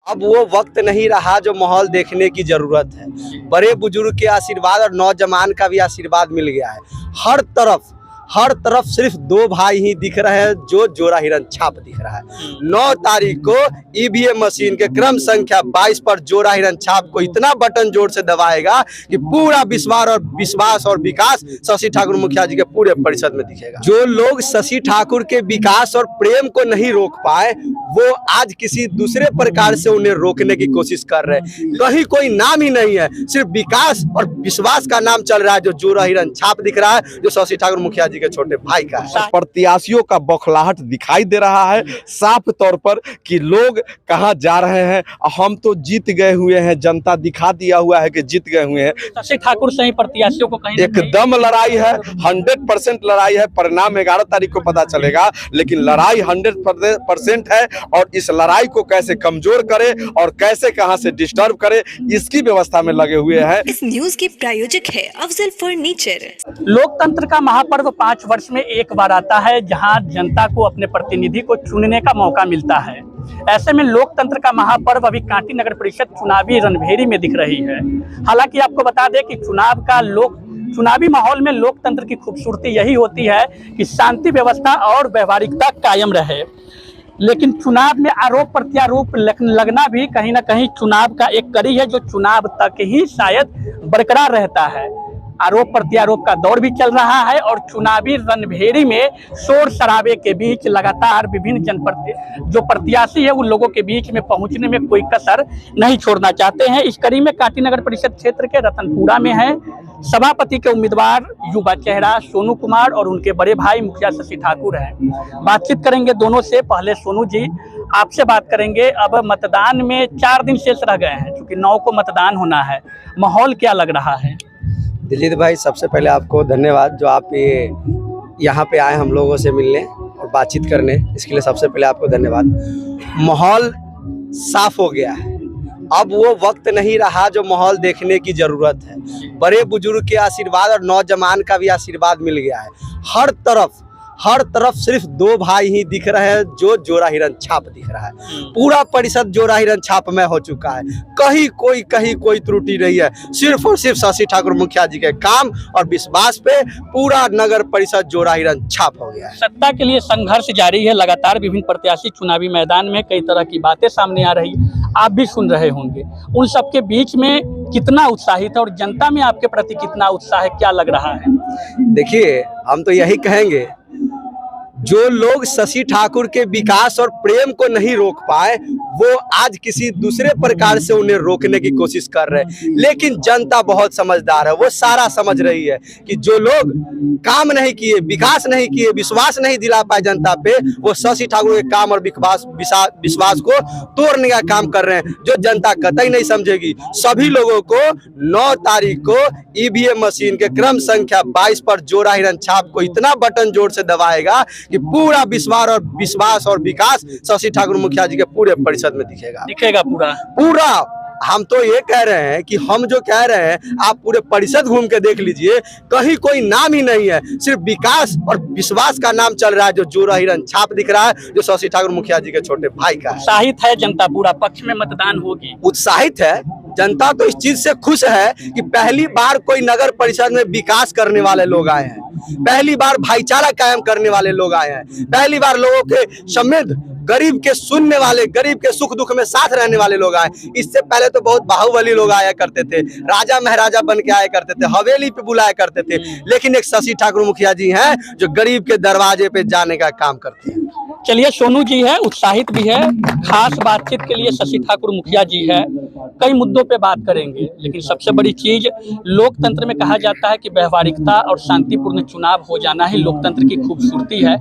अब वो वक्त नहीं रहा जो माहौल देखने की जरूरत है। बड़े बुजुर्ग के आशीर्वाद और नौजवान का भी आशीर्वाद मिल गया है। हर तरफ सिर्फ दो भाई ही दिख रहे हैं जो जोरा हिरन छाप दिख रहा है। 9 तारीख को ईवीएम मशीन के क्रम संख्या 22 पर जोरा हिरन छाप को इतना बटन जोर से दबाएगा कि पूरा विश्वास और विकास शशि ठाकुर मुखिया जी के पूरे परिषद में दिखेगा। जो लोग शशि ठाकुर के विकास और प्रेम को नहीं रोक पाए वो आज किसी दूसरे प्रकार से उन्हें रोकने की कोशिश कर रहे हैं। कहीं कोई नाम ही नहीं है, सिर्फ विकास और विश्वास का नाम चल रहा है जो जोरा हिरन छाप दिख रहा है जो शशि ठाकुर मुखिया जी के छोटे भाई का है। प्रत्याशियों का बौखलाहट दिखाई दे रहा है साफ तौर पर कि लोग कहां जा रहे हैं। हम तो जीत गए हुए हैं, जनता दिखा दिया हुआ है कि जीत गए हुए हैं। शशि ठाकुर से ही प्रत्याशियों को कहीं एकदम लड़ाई है, 100% लड़ाई है। परिणाम 11 तारीख को पता चलेगा, लेकिन लड़ाई 100% है और इस लड़ाई को कैसे कमजोर करे और कैसे कहां से डिस्टर्ब करे इसकी व्यवस्था में लगे हुए हैं। इस न्यूज के प्रायोजक है अफजल फर्नीचर। लोकतंत्र का महापर्व 5 वर्ष में एक बार आता है जहां जनता को अपने प्रतिनिधि को चुनने का मौका मिलता है। ऐसे में लोकतंत्र का महापर्व अभी कांटी नगर परिषद चुनावी रणभेरी में दिख रही है। हालांकि आपको बता दें कि चुनावी माहौल में लोकतंत्र की खूबसूरती यही होती है कि शांति व्यवस्था और व्यवहारिकता कायम रहे, लेकिन चुनाव में आरोप प्रत्यारोप लगना भी कहीं ना कहीं चुनाव का एक कड़ी है जो चुनाव तक ही शायद बरकरार रहता है। आरोप प्रत्यारोप का दौर भी चल रहा है और चुनावी रणभेरी में शोर शराबे के बीच लगातार विभिन्न जो प्रत्याशी है उन लोगों के बीच में पहुंचने में कोई कसर नहीं छोड़ना चाहते हैं। इस कड़ी में कांटी नगर परिषद क्षेत्र के रतनपुरा में है सभापति के उम्मीदवार युवा चेहरा सोनू कुमार और उनके बड़े भाई मुखिया शशि ठाकुर हैं। बातचीत करेंगे दोनों से। पहले सोनू जी आपसे बात करेंगे। अब मतदान में 4 दिन शेष रह गए हैं, क्योंकि 9 को मतदान होना है। माहौल क्या लग रहा है? दिलीप भाई, सबसे पहले आपको धन्यवाद जो आप यहाँ पे आए हम लोगों से मिलने और बातचीत करने, इसके लिए सबसे पहले आपको धन्यवाद। माहौल साफ हो गया है। अब वो वक्त नहीं रहा जो माहौल देखने की जरूरत है। बड़े बुजुर्ग के आशीर्वाद और नौजवान का भी आशीर्वाद मिल गया है। हर तरफ सिर्फ 2 भाई ही दिख रहे हैं जो जोरा हिरन छाप दिख रहा है। पूरा परिषद जोरा हिरन छाप में हो चुका है। कहीं कोई त्रुटि नहीं है। सिर्फ और सिर्फ शशि ठाकुर मुखिया जी के काम और विश्वास पे पूरा नगर परिषद जोरा हिरन छाप हो गया है। सत्ता के लिए संघर्ष जारी है। लगातार विभिन्न प्रत्याशी चुनावी मैदान में कई तरह की बातें सामने आ रही है, आप भी सुन रहे होंगे। उन सबके बीच में कितना उत्साहित है और जनता में आपके प्रति कितना उत्साह है, क्या लग रहा है? देखिए, हम तो यही कहेंगे, जो लोग शशि ठाकुर के विकास और प्रेम को नहीं रोक पाए वो आज किसी दूसरे प्रकार से उन्हें रोकने की कोशिश कर रहे हैं। लेकिन जनता बहुत समझदार है, वो सारा समझ रही है कि जो लोग काम नहीं किए, विकास नहीं किए, विश्वास नहीं दिला पाए जनता पे, वो शशि ठाकुर के काम और विश्वास को तोड़ने का काम कर रहे हैं, जो जनता कतई नहीं समझेगी। सभी लोगों को 9 तारीख को ईवीएम मशीन के क्रम संख्या 22 पर जोरा हिरन छाप को इतना बटन जोर से दबाएगा कि पूरा विश्वास और विकास शशि ठाकुर मुखिया जी के पूरे परिषद में दिखेगा पूरा। हम तो ये कह रहे हैं कि हम जो कह रहे हैं आप पूरे परिषद घूम के देख लीजिए, कहीं कोई नाम ही नहीं है, सिर्फ विकास और विश्वास का नाम चल रहा है जो जोरा हिरन छाप दिख रहा है जो शशि ठाकुर मुखिया जी के छोटे भाई का है। उत्साहित है जनता, पूरा पक्ष में मतदान होगी। उत्साहित है जनता, तो इस चीज से खुश है कि पहली बार कोई नगर परिषद में विकास करने वाले लोग आए हैं, पहली बार भाईचारा कायम करने वाले लोग आए हैं, पहली बार लोगों के समेत गरीब के सुनने वाले, गरीब के सुख दुख में साथ रहने वाले लोग आए। इससे पहले तो बहुत बाहुबली लोग आया करते थे, राजा महाराजा बन के आया करते थे, हवेली पे बुलाया करते थे, लेकिन एक शशि ठाकुर मुखिया जी हैं जो गरीब के दरवाजे पे जाने का काम करते हैं। चलिए, सोनू जी है, उत्साहित भी है। खास बातचीत के लिए शशि ठाकुर मुखिया जी है। कई मुद्दों पे बात करेंगे, लेकिन सबसे बड़ी चीज लोकतंत्र में कहा जाता है कि व्यवहारिकता और शांतिपूर्ण चुनाव हो जाना ही लोकतंत्र की खूबसूरती है।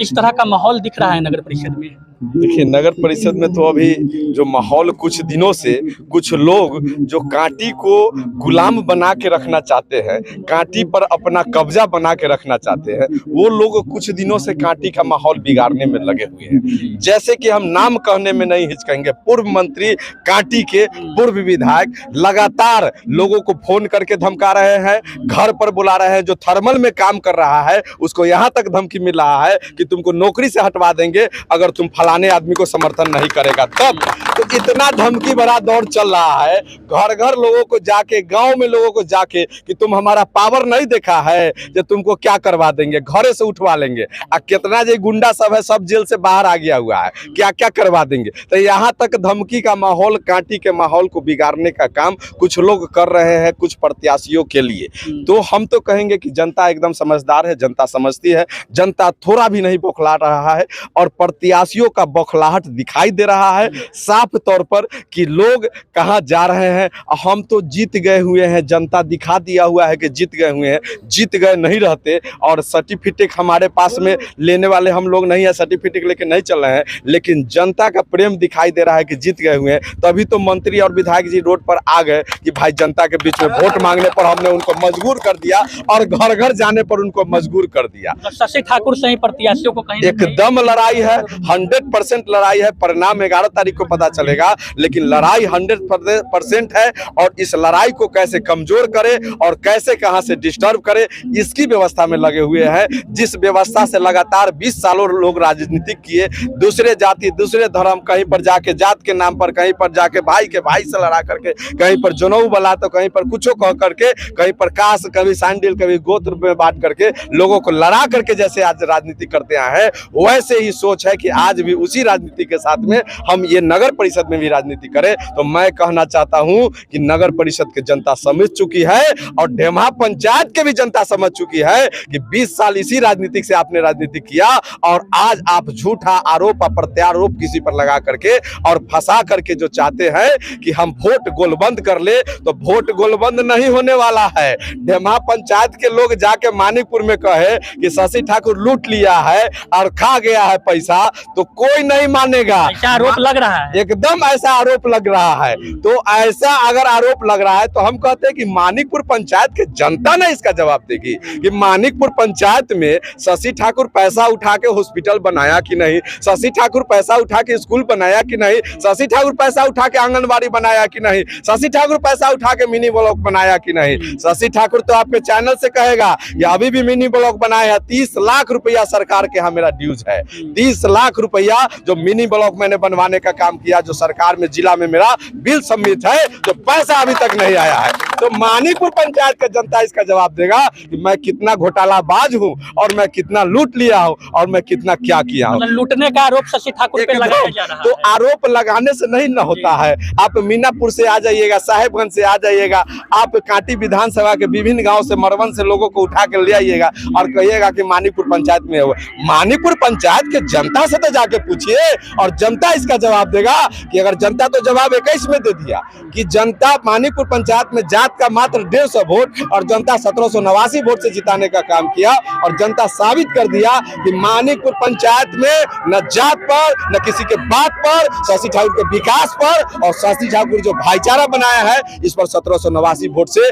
इस तरह का माहौल दिख रहा है नगर परिषद में। देखिए, नगर परिषद में तो अभी जो माहौल कुछ दिनों से कुछ लोग जो कांटी को गुलाम बना के रखना चाहते हैं, कांटी पर अपना कब्जा बना के रखना चाहते हैं, वो लोग कुछ दिनों से कांटी का माहौल बिगाड़ने में लगे हुए हैं। जैसे कि हम नाम कहने में नहीं हिचकेंगे, पूर्व मंत्री कांटी के पूर्व विधायक लगातार लोगों को फोन करके धमका रहे हैं, घर पर बुला रहे हैं। जो थर्मल में काम कर रहा है उसको यहाँ तक धमकी मिल रहा है कि तुमको नौकरी से हटवा देंगे अगर तुम फला फलाने आदमी को समर्थन नहीं करेगा तब। तो इतना धमकी भरा दौर चल रहा है, घर घर लोगों को जाके, गांव में लोगों को जाके कि तुम हमारा पावर नहीं देखा है, जो तुमको क्या करवा देंगे, घरे से उठवा लेंगे। कितना जो गुंडा सब है सब जेल से बाहर आ गया हुआ है, क्या क्या करवा देंगे। तो यहाँ तक धमकी का माहौल, कांटी के माहौल को बिगाड़ने का काम कुछ लोग कर रहे हैं कुछ प्रत्याशियों के लिए। तो हम तो कहेंगे कि जनता एकदम समझदार है, जनता समझती है, जनता थोड़ा भी नहीं बौखला रहा है और प्रत्याशियों का बौखलाहट दिखाई दे रहा है साफ तौर पर कि लोग कहाँ जा रहे हैं। हम तो जीत गए हुए हैं, जनता दिखा दिया हुआ है कि जीत गए हुए हैं, जीत गए नहीं रहते। और सर्टिफिकेट हमारे पास में लेने वाले हम लोग नहीं है, सर्टिफिकेट लेके नहीं चल रहे हैं, लेकिन जनता का प्रेम दिखाई दे रहा है कि जीत गए हुए हैं। तभी तो मंत्री और विधायक जी रोड पर आ गए कि भाई जनता के बीच में वोट मांगने पर हमने उनको मजबूर कर दिया और घर घर जाने पर उनको मजबूर कर दिया। तो शशि ठाकुर से ही प्रत्याशियों को कहीं एकदम लड़ाई है, 100% लड़ाई है। परिणाम 11 तारीख को पता चलेगा, लेकिन लड़ाई 100% है। और इस लड़ाई को कैसे कमजोर करे और कैसे कहां से डिस्टर्ब करे, इसकी व्यवस्था में लगे हुए हैं। जिस व्यवस्था से लगातार 20 सालों लोग राजनीति किए, दूसरे जाति दूसरे धर्म, कहीं पर जाके जात के नाम पर, कहीं पर जाके भाई के भाई से लड़ा करके, कहीं पर जनऊ बला तो कहीं पर कुछो कह करके, कहीं पर कास्ट, कभी सैंडल, कभी गोत्र में बांट करके लोगों को लड़ा करके जैसे आज राजनीति करते हैं, वैसे ही सोच है कि आज भी उसी राजनीति के साथ में हम ये नगर परिषद में भी राजनीति करें। तो मैं कहना चाहता हूं कि नगर परिषद की जनता समझ चुकी है और ढेमा पंचायत के भी जनता समझ चुकी है कि 20 साल इसी राजनीति से आपने राजनीति किया और आज आप झूठा आरोप प्रत्यारोप किसी पर लगा करके और फंसा करके जो चाहते हैं कि हम वोट गोलबंद कर ले, तो वोट गोलबंद नहीं होने वाला है। ढेमा पंचायत के लोग जाके मानिकपुर में कहे कि शशि ठाकुर लूट लिया है और खा गया है पैसा, तो कोई नहीं मानेगा। ऐसा आरोप लग रहा है, एकदम ऐसा आरोप लग रहा है। तो ऐसा अगर आरोप लग रहा है तो हम कहते हैं कि मानिकपुर पंचायत के जनता ने इसका जवाब देगी कि मानिकपुर पंचायत में शशि ठाकुर पैसा उठा के हॉस्पिटल बनाया कि नहीं, शशि ठाकुर पैसा उठा के स्कूल बनाया कि नहीं, शशि ठाकुर पैसा उठा के आंगनबाड़ी बनाया कि नहीं, शशि ठाकुर पैसा उठा के मिनी ब्लॉक बनाया कि नहीं। शशि ठाकुर तो आपके चैनल से कहेगा कि अभी भी मिनी ब्लॉक बनाया है। 30 लाख रुपया सरकार के यहाँ मेरा ड्यूज है, 30 लाख रुपया जो मिनी ब्लॉक मैंने बनवाने का काम किया, जो सरकार में जिला में मेरा बिल सबमिट है, जो पैसा अभी तक नहीं आया है। तो मानिकपुर पंचायत का जनता इसका जवाब देगा कि मैं कितना घोटालाबाज हूं और मैं कितना लूट लिया हूं और मैं कितना क्या किया हूं। मतलब लूटने का आरोप शशि ठाकुर पे लगाया जा रहा तो है। आरोप लगाने से नहीं न होता है। आप मीनापुर से आ जाइएगा, साहेबगंज से आ जाइएगा, आप कांटी विधानसभा के विभिन्न गांव से, मरवन से लोगों को उठा के ले आइएगा और कहिएगा कि मानिकपुर पंचायत में हुआ। मानिकपुर पंचायत के जनता से तो जाके पूछिए और जनता इसका जवाब देगा कि अगर जनता तो जवाब 21 में दे दिया कि जनता मानिकपुर पंचायत में जात का मात्र 150 वोट और जनता 1789 वोट से जिताने का काम किया और जनता साबित कर दिया कि मानिकपुर पंचायत में न जात पर न किसी के बात पर, शशि ठाकुर के विकास पर और शशि ठाकुर जो भाईचारा बनाया है इस पर 1789 वोट से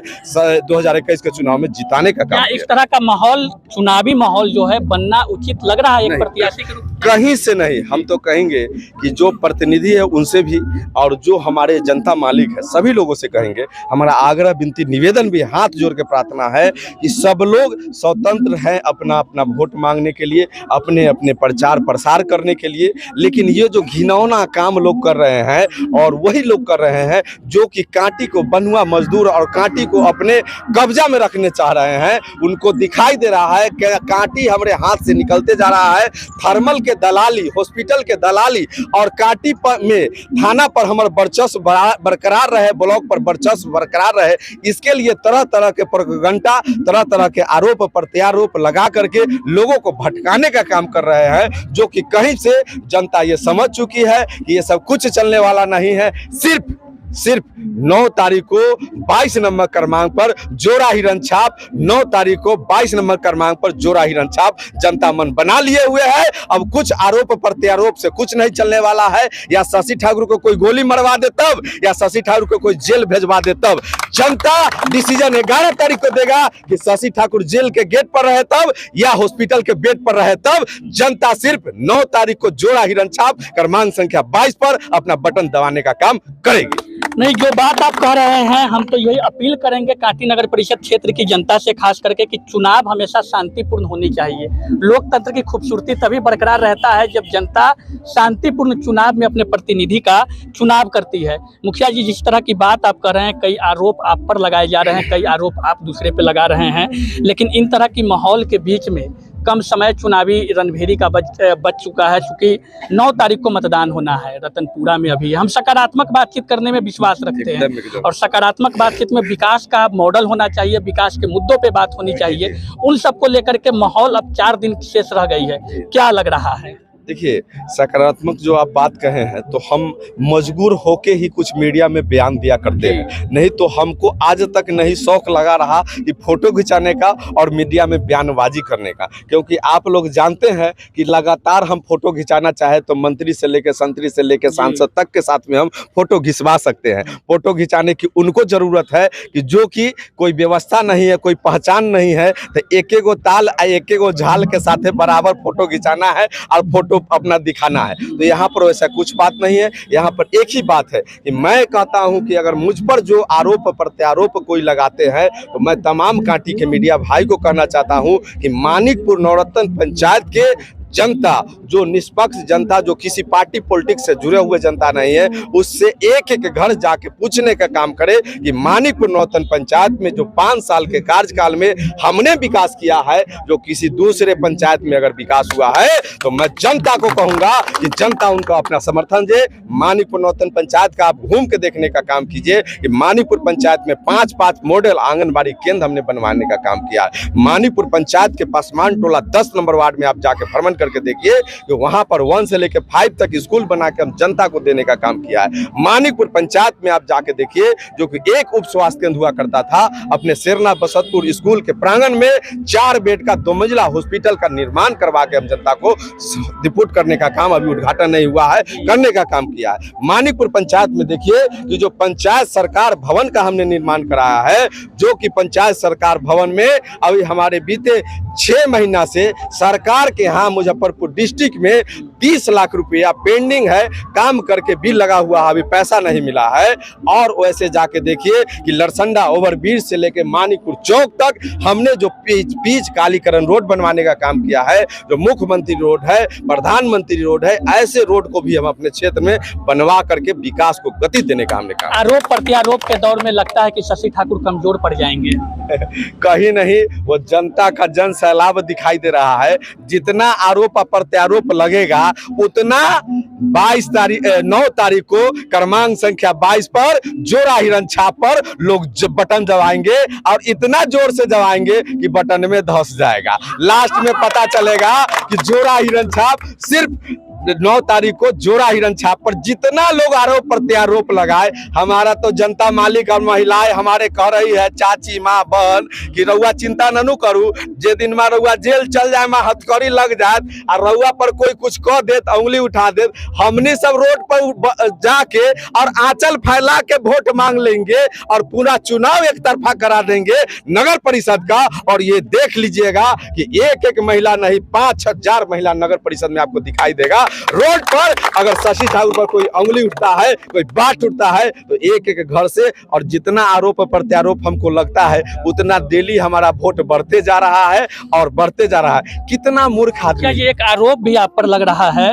2021 के चुनाव में जिताने का काम इस तरह का माहौल, चुनावी माहौल जो है बनना उचित लग रहा है एक प्रत्याशी के रूप में? कहीं से नहीं। हम तो कहेंगे कि जो प्रतिनिधि है उनसे भी और जो हमारे जनता मालिक है सभी लोगों से कहेंगे, हमारा आग्रह विनती निवेदन भी हाथ जोड़ के प्रार्थना है कि सब लोग स्वतंत्र हैं अपना अपना वोट मांगने के लिए, अपने अपने प्रचार प्रसार करने के लिए। लेकिन ये जो घिनौना काम लोग कर रहे हैं और वही लोग कर रहे हैं जो कि कांटी को बनुआ मजदूर और कांटी को अपने कब्जा में रखने चाह रहे हैं, उनको दिखाई दे रहा है कि कांटी हमारे हाथ से निकलते जा रहा है। थर्मल के दलाली, हॉस्पिटल के दलाली और कांटी पर में थाना पर हमारा वर्चस्व बरकरार रहे, ब्लॉक पर वर्चस्व बरकरार रहे, इसके लिए तरह तरह के प्रोपेगेंडा, तरह तरह के आरोप प्रत्यारोप लगा करके लोगों को भटकाने का काम कर रहे हैं, जो कि कहीं से जनता ये समझ चुकी है कि ये सब कुछ चलने वाला नहीं है। सिर्फ 9 तारीख को 22 नंबर क्रमांक पर जोरा हिरन छाप, 9 तारीख को 22 नंबर क्रमांक पर जोरा हिरन छाप जनता मन बना लिए हुए है। अब कुछ आरोप प्रत्यारोप से कुछ नहीं चलने वाला है। या शशि ठाकुर को कोई गोली मरवा दे तब, या शशि ठाकुर को कोई जेल भेजवा दे तब, जनता डिसीजन 11 तारीख को देगा कि शशि ठाकुर जेल के गेट पर रहे तब या हॉस्पिटल के बेड पर रहे तब। जनता सिर्फ 9 तारीख को जोरा हिरन छाप क्रमांक संख्या 22 पर अपना बटन दबाने का काम करेगी। नहीं, जो बात आप कह रहे हैं, हम तो यही अपील करेंगे कांटी नगर परिषद क्षेत्र की जनता से, खास करके कि चुनाव हमेशा शांतिपूर्ण होनी चाहिए। लोकतंत्र की खूबसूरती तभी बरकरार रहता है जब जनता शांतिपूर्ण चुनाव में अपने प्रतिनिधि का चुनाव करती है। मुखिया जी, जिस तरह की बात आप कर रहे हैं, कई आरोप आप पर लगाए जा रहे हैं, कई आरोप आप दूसरे पे लगा रहे हैं, लेकिन इन तरह की माहौल के बीच में कम समय चुनावी रणभेरी का बच चुका है, चूँकि 9 तारीख को मतदान होना है रतनपुरा में। अभी हम सकारात्मक बातचीत करने में विश्वास रखते हैं और सकारात्मक बातचीत में विकास का मॉडल होना चाहिए, विकास के मुद्दों पे बात होनी चाहिए। उन सबको लेकर के माहौल अब 4 दिन शेष रह गई है, क्या लग रहा है? देखिए, सकारात्मक जो आप बात कहे हैं तो हम मजबूर होके ही कुछ मीडिया में बयान दिया करते हैं, नहीं तो हमको आज तक नहीं शौक लगा रहा कि फोटो खिंचाने का और मीडिया में बयानबाजी करने का, क्योंकि आप लोग जानते हैं कि लगातार हम फोटो खिंचाना चाहे तो मंत्री से लेकर संतरी से लेकर सांसद तक के साथ में हम फोटो खिंचवा सकते हैं। फोटो खिंचाने की उनको ज़रूरत है कि जो कि कोई व्यवस्था नहीं है, कोई पहचान नहीं है, तो एक एक ताल एक एक झाल के साथ बराबर फोटो खिंचाना है और फोटो अपना दिखाना है। तो यहाँ पर वैसा कुछ बात नहीं है। यहाँ पर एक ही बात है कि मैं कहता हूँ कि अगर मुझ पर जो आरोप प्रत्यारोप कोई लगाते हैं तो मैं तमाम कांटी के मीडिया भाई को कहना चाहता हूँ कि मानिकपुर नवरत्न पंचायत के जनता, जो निष्पक्ष जनता, जो किसी पार्टी पॉलिटिक्स से जुड़े हुए जनता नहीं है, उससे एक एक घर जाके पूछने का काम करे कि मानिकपुर नवरत्न पंचायत में जो 5 साल के कार्यकाल में हमने विकास किया है, जो किसी दूसरे पंचायत में अगर विकास हुआ है तो मैं जनता को कहूंगा कि जनता उनका अपना समर्थन दे। मानिकपुर नवरत्न पंचायत का आप घूम के देखने का काम कीजिए कि मानिकपुर पंचायत में 5 मॉडल आंगनबाड़ी केंद्र हमने बनवाने का काम किया है। मानिकपुर पंचायत के पासमान टोला 10 नंबर वार्ड में आप जाके भ्रमण करके देखिए कि वहां पर 1 से लेकर 5 तक स्कूल बना के हम जनता को देने का काम किया है। मानिकपुर पंचायत में आप जाके देखिए, जो कि एक उप स्वास्थ्य केंद्र हुआ करता था, अपने शेरना बसतपुर स्कूल के प्रांगण में 4 बेड का 2 मंजिला हॉस्पिटल का निर्माण करवा के हम जनता को रिपोर्ट करने का काम, अभी उद्घाटन नहीं हुआ है, करने का काम किया है। मानिकपुर पंचायत में देखिए कि जो पंचायत सरकार भवन का हमने निर्माण कराया है, जो कि पंचायत सरकार भवन में अभी हमारे बीते 6 महीना से सरकार के यहाँ मुजफ्फरपुर डिस्ट्रिक्ट में 30 लाख रुपया पेंडिंग है, काम करके बिल लगा हुआ है, अभी पैसा नहीं मिला है। और वैसे जाके देखिए कि लरसंडा ओवरब्रिज से लेके मानिकपुर चौक तक हमने जो पीच कालीकरण रोड बनवाने का काम किया है, जो मुख्यमंत्री रोड है, प्रधानमंत्री रोड है, ऐसे रोड को भी हम अपने क्षेत्र में बनवा करके विकास को गति देने का हमने काम। आरोप प्रत्यारोप के दौर में लगता है कि शशि ठाकुर कमजोर पड़ जाएंगे। कहीं नहीं, वो जनता का जन सैलाब दिखाई दे रहा है। जितना आरोप प्रत्यारोप लगेगा उतना 9 तारीख को क्रमांक संख्या 22 पर जोरा हिरन छाप पर लोग बटन दबाएंगे और इतना जोर से दबाएंगे कि बटन में धंस जाएगा। लास्ट में पता चलेगा कि जोरा हिरन छाप सिर्फ 9 तारीख को जोरा हिरन छाप पर जितना लोग आरोप प्रत्यारोप लगाए, हमारा तो जनता मालिक और महिलाएं हमारे कह रही है, चाची माँ बहन, कि रउआ चिंता ननू करू, जे दिन में रउआ जेल चल जाए, माँ हथकड़ी लग जाए और रउआ पर कोई कुछ कह देत, उंगली उठा देत, हमने सब रोड पर जाके और आंचल फैला के वोट मांग लेंगे और पूरा चुनाव एक तरफा करा देंगे नगर परिषद का। और ये देख लीजिएगा कि एक महिला नहीं, 5,000 महिला नगर परिषद में आपको दिखाई देगा। रोड पर अगर शशि ठाकुर पर कोई उंगली उठता है, कोई बात उठता है, तो एक घर से, और जितना आरोप प्रत्यारोप हमको लगता है उतना डेली हमारा वोट बढ़ते जा रहा है और बढ़ते जा रहा है। कितना मूर्ख आदमी। ये एक आरोप भी आप पर लग रहा है,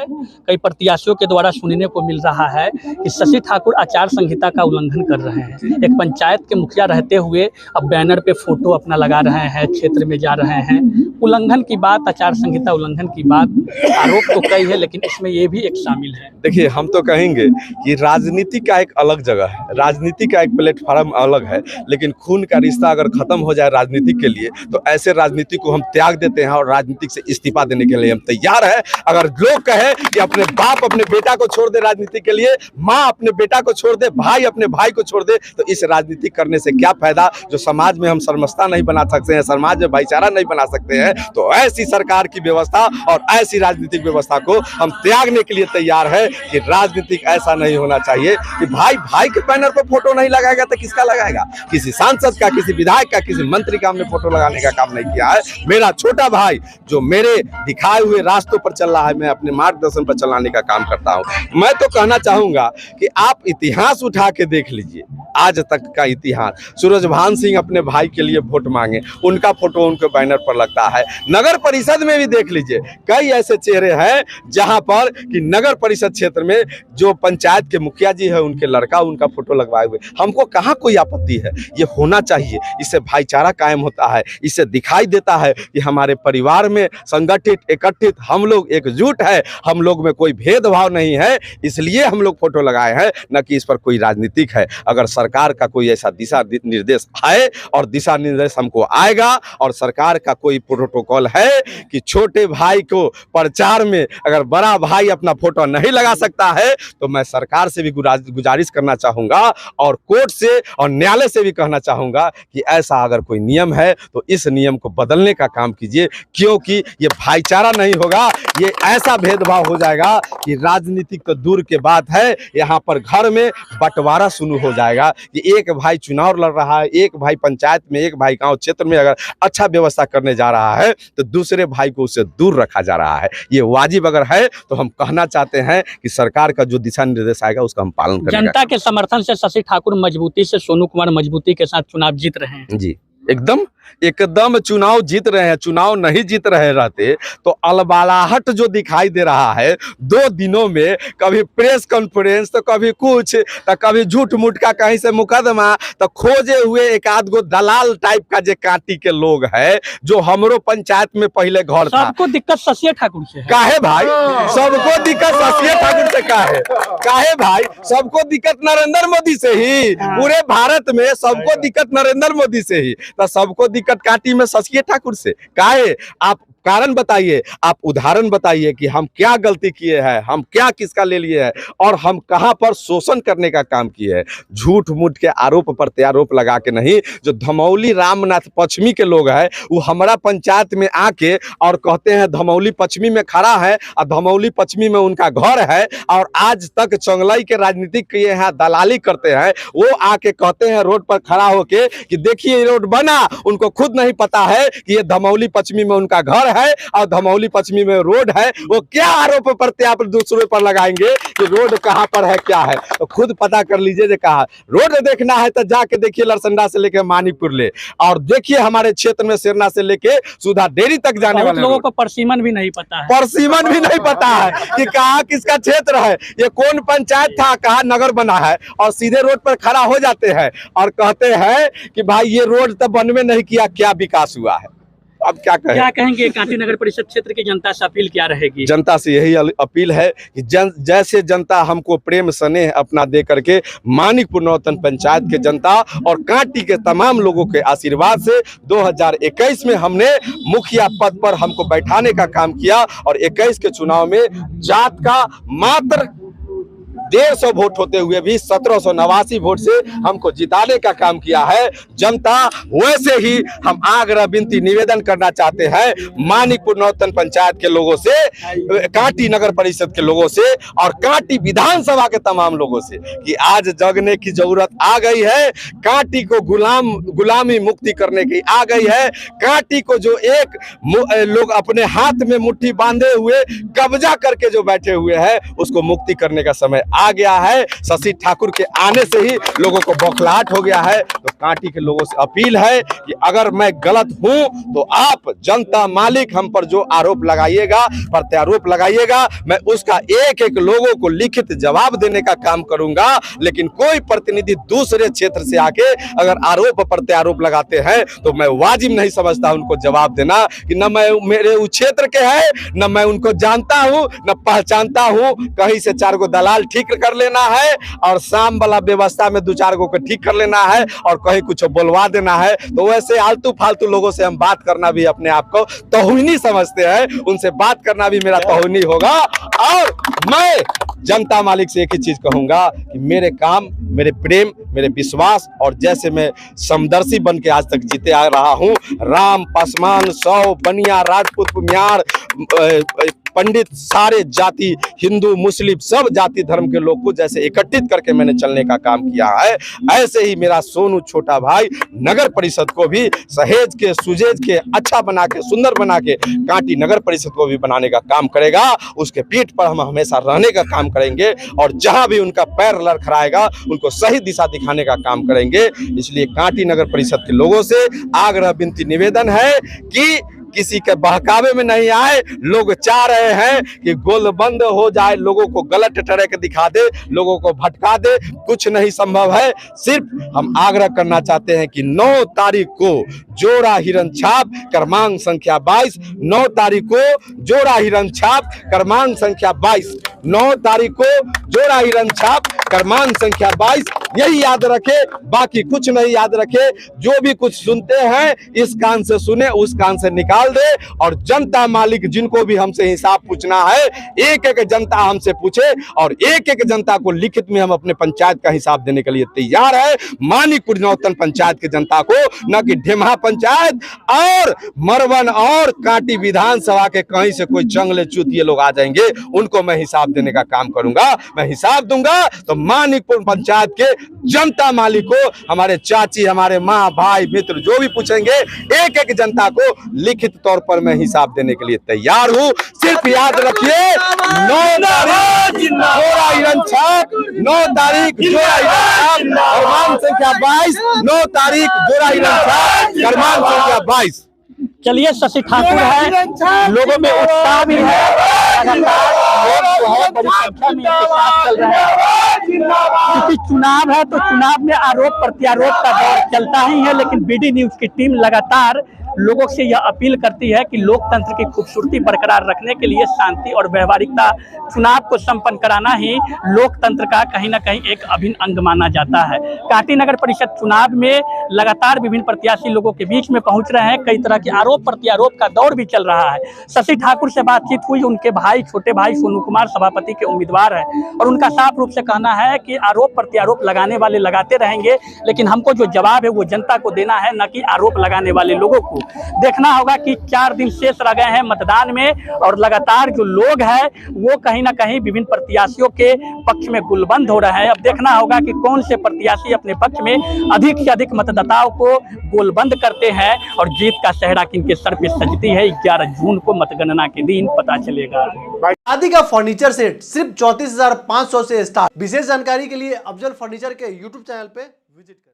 कई प्रत्याशियों के द्वारा सुनने को मिल रहा है कि शशि ठाकुर आचार संहिता का उल्लंघन कर रहे हैं। एक पंचायत के मुखिया रहते हुए अब बैनर पे फोटो अपना लगा रहे हैं, क्षेत्र में जा रहे हैं। उल्लंघन की बात, आचार संहिता उल्लंघन की बात, आरोप तो कई है, लेकिन इसमें ये भी एक शामिल है। देखिए, हम तो कहेंगे कि राजनीति का एक अलग जगह है, राजनीति का एक प्लेटफॉर्म अलग है, लेकिन खून का रिश्ता अगर खत्म हो जाए राजनीति के लिए तो ऐसे राजनीति को हम त्याग देते हैं और राजनीति से इस्तीफा देने के लिए हम तैयार है। अगर लोग कहे कि अपने बाप अपने बेटा को छोड़ दे राजनीति के लिए, माँ अपने बेटा को छोड़ दे, भाई अपने भाई को छोड़ दे, तो इस राजनीति करने से क्या फायदा, जो समाज में हम समरसता नहीं बना सकते हैं, समाज में भाईचारा नहीं बना सकते हैं। तो ऐसी सरकार की व्यवस्था और ऐसी राजनीतिक व्यवस्था को हम त्यागने के लिए तैयार है कि राजनीतिक ऐसा नहीं होना चाहिए कि भाई भाई के बैनर पर फोटो नहीं लगाएगा तो किसका लगाएगा। किसी सांसद का, किसी विधायक का, किसी मंत्री का हमने फोटो लगाने का काम नहीं किया है। मेरा छोटा भाई जो मेरे दिखाए हुए रास्तों पर चल रहा है, मैं अपने मार्गदर्शन पर चलाने का काम करता हूं। मैं तो कहना चाहूंगा कि आप इतिहास उठा के देख लीजिए, आज तक का इतिहास। सूरजभान सिंह अपने भाई के लिए वोट मांगे, उनका फोटो उनके बैनर पर लगता है। नगर परिषद में भी देख लीजिए, कई ऐसे चेहरे हैं जहां पर कि नगर परिषद क्षेत्र में जो पंचायत के मुखिया जी है, उनके लड़का उनका फोटो लगवाए हुए। हमको कहाँ कोई आपत्ति है, ये होना चाहिए। इससे भाईचारा कायम होता है, इससे दिखाई देता है कि हमारे परिवार में संगठित एकत्रित हम लोग एकजुट है, हम लोग में कोई भेदभाव नहीं है। इसलिए हम लोग फोटो लगाए हैं, न कि इस पर कोई राजनीतिक है। अगर सरकार का कोई ऐसा दिशा निर्देश है और दिशा निर्देश हमको आएगा और सरकार का कोई प्रोटोकॉल है कि छोटे भाई को प्रचार में अगर बड़ा भाई अपना फोटो नहीं लगा सकता है, तो मैं सरकार से भी गुजारिश करना चाहूंगा और कोर्ट से और न्यायालय से भी कहना चाहूंगा कि ऐसा अगर कोई नियम है तो इस नियम को बदलने का काम कीजिए, क्योंकि ये भाईचारा नहीं होगा। ये ऐसा भेदभाव हो जाएगा कि राजनीतिक तो दूर के बात है, यहाँ पर घर में बंटवारा शुरू हो जाएगा कि एक भाई चुनाव लड़ रहा है, एक भाई पंचायत में, एक भाई गांव क्षेत्र में अगर अच्छा व्यवस्था करने जा रहा है तो दूसरे भाई को उससे दूर रखा जा रहा है। ये वाजिब अगर है तो हम कहना चाहते हैं कि सरकार का जो दिशा निर्देश आएगा उसका हम पालन करेंगे। जनता के समर्थन से शशि ठाकुर मजबूती से, सोनू कुमार मजबूती के साथ चुनाव जीत रहे हैं। जी एकदम चुनाव जीत रहे हैं। चुनाव नहीं जीत रहे रहते तो अलबलाहट जो दिखाई दे रहा है 2 दिनों में, कभी प्रेस कॉन्फ्रेंस तो कभी कुछ, तो कभी झूठ मूठ का कहीं से मुकदमा, तो खोजे हुए एक आध गो दलाल टाइप का जे काटी के लोग है, जो हमरो पंचायत में पहले घर था। सबको दिक्कत शशि ठाकुर से है। काहे भाई सबको दिक्कत शशि ठाकुर से काहे भाई सबको दिक्कत नरेंद्र मोदी से ही, पूरे भारत में सबको दिक्कत नरेंद्र मोदी से ही, तो सबको दिक्कत काटी में शशि ठाकुर से काहे। आप कारण बताइए, आप उदाहरण बताइए कि हम क्या गलती किए हैं, हम क्या किसका ले लिए हैं और हम कहां पर शोषण करने का काम किए हैं। झूठ मूठ के आरोप प्रत्यारोप लगा के नहीं। जो धमौली रामनाथ पश्चिमी के लोग हैं वो हमारा पंचायत में आके और कहते हैं धमौली पश्चिमी में खड़ा है और धमौली पश्चिमी में उनका घर है और आज तक चंगलई के राजनीतिक के यहाँ दलाली करते हैं। वो आके कहते हैं रोड पर खड़ा होके कि देखिए ये रोड बना, उनको खुद नहीं पता है कि ये धमौली पश्चिमी में उनका घर है और धमौली पश्चिमी में रोड है। वो क्या आरोप प्रत्यारोप दूसरों पर लगाएंगे कि रोड कहां पर है, क्या है। तो खुद पता कर लीजिए। जो कहा रोड देखना है तो जाके देखिए लरसंडा से लेके मानीपुर ले, और देखिए हमारे क्षेत्र में सेरना से लेके सुधा डेयरी तक जाने वाले लोगों को परसीमन भी नहीं पता है, परसीमन भी नहीं पता है कि कहाँ किसका क्षेत्र है, ये कौन पंचायत था, कहाँ नगर बना है, और सीधे रोड पर खड़ा हो जाते हैं और कहते हैं कि भाई ये रोड तो बनवे नहीं किया, क्या विकास हुआ है। अब क्या कहेंगे कांटी नगर परिषद क्षेत्र की जनता से अपील क्या रहेगी? जनता से यही अपील है कि जैसे जनता हमको प्रेम स्नेह अपना दे करके मानिकपुर नौतन पंचायत के जनता और कांटी के तमाम लोगों के आशीर्वाद से 2021 में हमने मुखिया पद पर हमको बैठाने का काम किया और 21 के चुनाव में जात का मात्र 150 वोट होते हुए भी 1789 वोट से हमको जिताने का काम किया है जनता। वैसे ही हम आग्रह विनती निवेदन करना चाहते हैं मानिकपुर नौतन पंचायत के लोगों से, कांटी नगर परिषद के लोगों से और कांटी विधानसभा के तमाम लोगों से कि आज जगने की जरूरत आ गई है। कांटी को गुलामी मुक्ति करने की आ गई है। कांटी को जो एक लोग अपने हाथ में मुट्ठी बांधे हुए कब्जा करके जो बैठे हुए हैं, उसको मुक्ति करने का समय आ गया है। शशि ठाकुर के आने से ही लोगों को बौखलाहट हो गया है। तो कांटी के लोगों से अपील है कि अगर मैं गलत हूं तो आप जनता मालिक हम पर जो आरोप लगाइएगा, प्रत्यारोप लगाइएगा, मैं उसका एक एक लोगों को लिखित जवाब देने का काम करूंगा। लेकिन कोई प्रतिनिधि दूसरे क्षेत्र से आके अगर आरोप प्रत्यारोप लगाते हैं तो मैं वाजिब नहीं समझता उनको जवाब देना कि न मैं मेरे उस क्षेत्र के हैं, न मैं उनको जानता हूं, न पहचानता हूं। कहीं से 4 गो दलाल ठीक कर लेना है और शाम वाला व्यवस्था में 2-4 गो को ठीक कर लेना है और कहीं कुछ बोलवा देना है। तो वैसे आलतू फालतू लोगों से हम बात करना भी अपने आप को तौहीनी समझते हैं, उनसे बात करना भी मेरा तौहीनी होगा। और मैं जनता मालिक से एक ही चीज कहूंगा कि मेरे काम, मेरे प्रेम मेरे विश्वास और जैसे मैं समदर्शी बन के आज तक जीते आ रहा हूँ, राम, पासवान, सौ, बनिया, राजपूत, म्यार, पंडित, सारे जाति, हिंदू, मुस्लिम, सब जाति धर्म के लोग को जैसे एकत्रित करके मैंने चलने का काम किया है, ऐसे ही मेरा सोनू छोटा भाई नगर परिषद को भी सहेज के, सुजेज के, अच्छा बना के, सुंदर बना के कांटी नगर परिषद को भी बनाने का काम करेगा। उसके पीठ पर हम हमेशा रहने का काम करेंगे और जहां भी उनका पैर लड़खड़ाएगा उनको सही दिशा दिखाने का काम करेंगे। इसलिए कांटी नगर परिषद के लोगों से आग्रह, विनती, निवेदन है कि किसी के बहकावे में नहीं आए। लोग चाह रहे हैं कि गोलबंद हो जाए, लोगों को गलत ट्रैक दिखा दे, लोगों को भटका दे, कुछ नहीं संभव है। सिर्फ हम आग्रह करना चाहते हैं कि 9 तारीख को जोड़ा हिरन छाप क्रमांक संख्या 22, 9 तारीख को जोड़ा हिरन छाप क्रमांक संख्या 22, 9 तारीख को जोड़ा हिरन छाप क्रमांक संख्या 22, यही याद रखे, बाकी कुछ नहीं याद रखे। जो भी कुछ सुनते हैं इस कान से सुने, उस कान से निकाल दे। और जनता मालिक जिनको भी हमसे हिसाब पूछना है, एक एक जनता हमसे पूछे और एक एक जनता को लिखित में हम अपने पंचायत का हिसाब देने के लिए तैयार है। मानिकपुर नौतन पंचायत की जनता को, न कि ढेमहा पंचायत और मरवन और कांटी विधानसभा के कहीं से कोई चंगले चूतिए लोग आ जाएंगे, उनको मैं हिसाब देने का काम करूंगा। मैं हिसाब दूंगा तो मानिकपुर पंचायत के जनता मालिक को, हमारे चाची, हमारे माँ, भाई, मित्र जो भी पूछेंगे, एक एक जनता को लिखित तौर पर मैं हिसाब देने के लिए तैयार हूँ। सिर्फ याद रखिए 9 तारीख जोड़ा हिरन छाप, 9 तारीख जोड़ा हिरन छाप क्रमांक संख्या 22, 9 तारीख जोड़ा हिरन छाप क्रमांक संख्या 22। चलिए, शशि ठाकुर है, लोगों में उत्साह भी है, लगातार लोग जो है बड़ी संख्या में इनके साथ चल रहे हैं। क्योंकि चुनाव है तो चुनाव में आरोप प्रत्यारोप का दौर चलता ही है, लेकिन बीडी न्यूज की टीम लगातार लोगों से यह अपील करती है कि लोकतंत्र की खूबसूरती बरकरार रखने के लिए शांति और व्यवहारिकता चुनाव को संपन्न कराना ही लोकतंत्र का कहीं ना कहीं एक अभिन्न अंग माना जाता है। कांटी नगर परिषद चुनाव में लगातार विभिन्न प्रत्याशी लोगों के बीच में पहुंच रहे हैं, कई तरह के आरोप प्रत्यारोप का दौर भी चल रहा है। शशि ठाकुर से बातचीत हुई, उनके भाई, छोटे भाई सोनू कुमार सभापति के उम्मीदवार है और उनका साफ रूप से कहना है कि आरोप प्रत्यारोप लगाने वाले लगाते रहेंगे, लेकिन हमको जो जवाब है वो जनता को देना है, न कि आरोप लगाने वाले लोगों को। देखना होगा कि 4 दिन शेष रह गए हैं मतदान में और लगातार जो लोग हैं वो कहीं ना कहीं विभिन्न प्रत्याशियों के पक्ष में गुलबंद हो रहे हैं। अब देखना होगा कि कौन से प्रत्याशी अपने पक्ष में अधिक से अधिक मतदाताओं को गोलबंद करते हैं और जीत का सेहरा किनके सर पे सजती है। 11 जून को मतगणना के दिन पता चलेगा। शादी का फर्नीचर सेट सिर्फ 34,500 से स्टार्ट। विशेष जानकारी के लिए अफजल फर्नीचर के यूट्यूब चैनल पे विजिट करें।